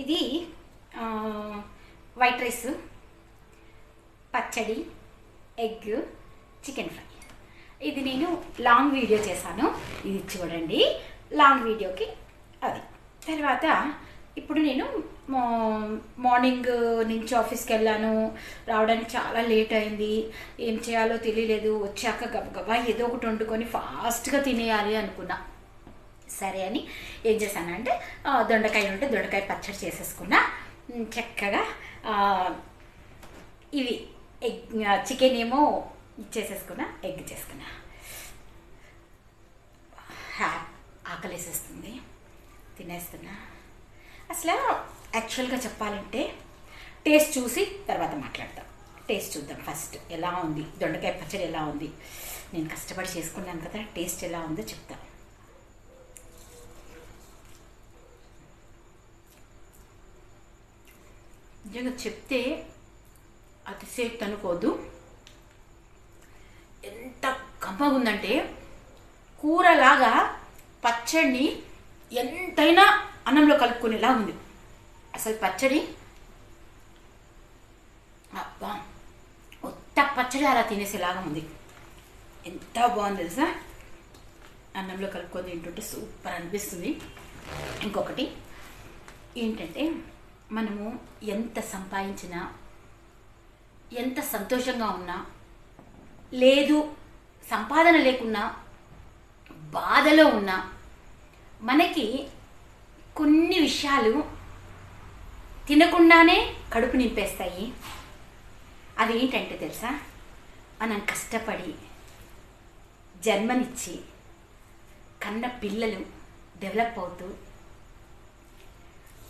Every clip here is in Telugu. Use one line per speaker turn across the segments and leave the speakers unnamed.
ఇది వైట్ రైస్, పచ్చడి, ఎగ్, చికెన్ ఫ్రై. ఇది నేను లాంగ్ వీడియో చేశాను, ఇది చూడండి. లాంగ్ వీడియోకి అది. తర్వాత ఇప్పుడు నేను మార్నింగ్ నుంచి ఆఫీస్కి వెళ్ళాను, రావడానికి చాలా లేట్ అయింది. ఏం చేయాలో తెలియలేదు. వచ్చాక గబగబా ఏదో ఒకటి వండుకొని ఫాస్ట్గా తినేయాలి అనుకున్నా. సరే అని ఏం చేశానంటే దొండకాయ ఉంటే దొండకాయ పచ్చడి చేసేసుకున్నా. చక్కగా ఇవి ఎగ్, చికెన్ ఏమో చేసేసుకున్నా, ఎగ్ చేసుకున్నా. ఆకలేసేస్తుంది, తినేస్తున్నా. అసలు యాక్చువల్గా చెప్పాలంటే టేస్ట్ చూసి తర్వాత మాట్లాడతాం. టేస్ట్ చూద్దాం ఫస్ట్ ఎలా ఉంది, దొండకాయ పచ్చడి ఎలా ఉంది. నేను కష్టపడి చేసుకున్నాను కదా, టేస్ట్ ఎలా ఉందో చెప్తాను. నిజంగా చెప్తే అతిశయోక్తి అనుకోదు, ఎంత కమ్మగా ఉందంటే కూరలాగా పచ్చడిని ఎంతైనా అన్నంలో కలుపుకునేలా ఉంది. అసలు పచ్చడి అబ్బా, ఉత్త పచ్చడి అలా తినేసేలాగా ఉంది. ఎంత బాగుంది తెలుసా, అన్నంలో కలుపుకొని తింటుంటే సూపర్ అనిపిస్తుంది. ఇంకొకటి ఏంటంటే మనము ఎంత సంపాదించినా, ఎంత సంతోషంగా ఉన్నా, లేదు సంపాదన లేకున్నా, బాధలో ఉన్నా, మనకి కొన్ని విషయాలు తినకుండానే కడుపు నింపేస్తాయి. అది ఏంటంటే తెలుసా, మనం కష్టపడి జన్మనిచ్చి కన్న పిల్లలు డెవలప్ అవుతూ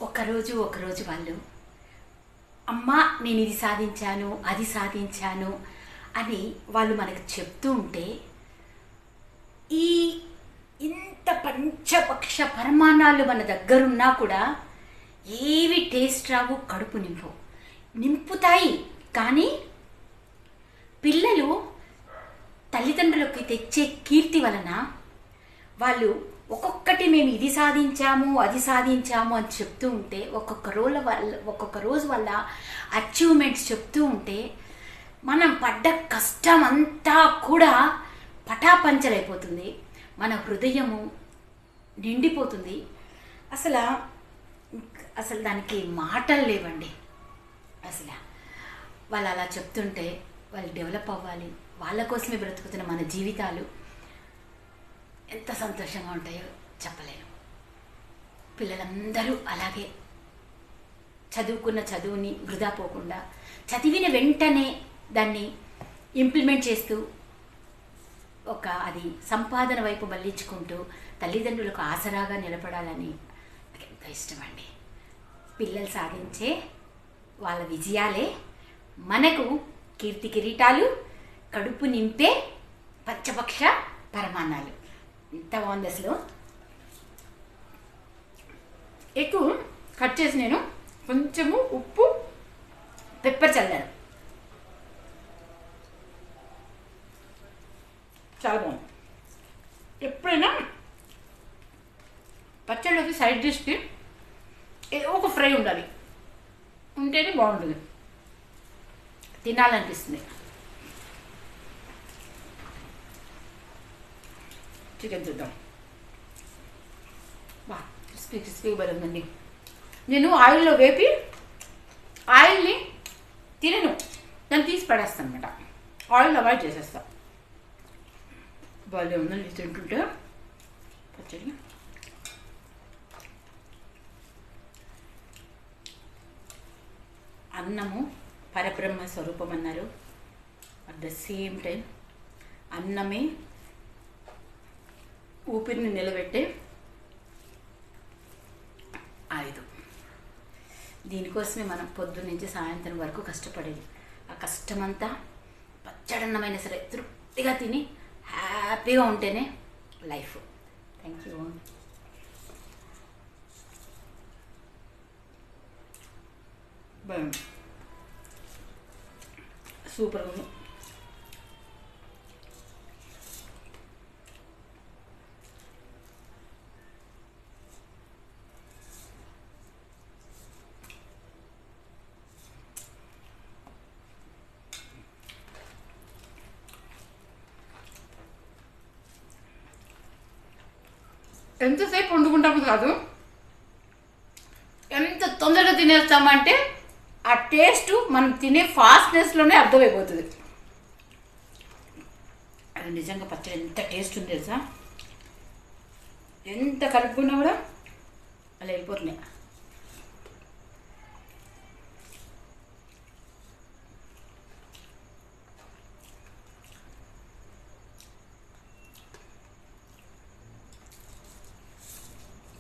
ఒకరోజు వాళ్ళు అమ్మా నేను ఇది సాధించాను, అది సాధించాను అని వాళ్ళు మనకు చెప్తూ ఉంటే ఈ ఇంత పంచపక్ష పరిమాణాలు మన దగ్గరున్నా కూడా ఏవి టేస్ట్ రావు, కడుపు నింపుతాయి. కానీ పిల్లలు తల్లిదండ్రులకి తెచ్చే కీర్తి వలన వాళ్ళు ఒక్కొక్కటి మేము ఇది సాధించాము, అది సాధించాము అని చెప్తూ ఉంటే, ఒక్కొక్క రోజు వల్ల అచీవ్మెంట్స్ చెప్తూ ఉంటే మనం పడ్డ కష్టం అంతా కూడా పటాపంచలైపోతుంది. మన హృదయము నిండిపోతుంది. అసలు దానికి మాటలు లేవండి. అసలు వాళ్ళు అలా చెప్తుంటే వాళ్ళు డెవలప్ అవ్వాలి, వాళ్ళ కోసమే బ్రతుకుతున్న మన జీవితాలు ఎంత సంతోషంగా ఉంటాయో చెప్పలేను. పిల్లలందరూ అలాగే చదువుకున్న చదువుని వృధా పోకుండా, చదివిన వెంటనే దాన్ని ఇంప్లిమెంట్ చేస్తూ అది సంపాదన వైపు మళ్ళించుకుంటూ తల్లిదండ్రులకు ఆసరాగా నిలబడాలని నాకు ఎంతో ఇష్టం అండి. పిల్లలు సాధించే వాళ్ళ విజయాలే మనకు కీర్తి కిరీటాలు, కడుపు నింపే పంచపక్ష పరమాన్నాలు. ఎంత బాగుంది అసలు. ఎక్కువ కట్ చేసి నేను కొంచెము ఉప్పు, పెప్పర్ చల్లాను. చాలా బాగుంది. ఎప్పుడైనా పచ్చళ్ళకి సైడ్ డిష్కి ఏదో ఒక ఫ్రై ఉండాలి, ఉంటేనే బాగుంటుంది, తినాలనిపిస్తుంది. చికెన్ చూద్దాం. బా క్రిస్పీ బలందండి. నేను ఆయిల్లో వేపి ఆయిల్ని తినను, దాన్ని తీసి పడేస్తాను అనమాట. ఆయిల్ అవాయిడ్ చేసేస్తా. బాగా ఉందండి తింటుంటే పచ్చడి. అన్నము పరబ్రహ్మ స్వరూపం అన్నారు. అట్ ద సేమ్ టైం అన్నమే ఊపిరిని నిలబెట్టే ఆయుధం. దీనికోసమే మనం పొద్దున్న నుంచి సాయంత్రం వరకు కష్టపడేది. ఆ కష్టమంతా పచ్చడన్నమైన సరే తృప్తిగా తిని హ్యాపీగా ఉంటేనే లైఫ్. Thank you. సూపర్ ఉంది. ఎంతసేపు వండుకుంటాము కాదు, ఎంత తొందరగా తినేస్తామంటే ఆ టేస్ట్ మనం తినే ఫాస్ట్నెస్లోనే అర్థమైపోతుంది. అది నిజంగా పచ్చడి ఎంత టేస్ట్ ఉంది తెలుసా, ఎంత కలుపుకున్నా కూడా అలా వెళ్ళిపోతున్నాయి.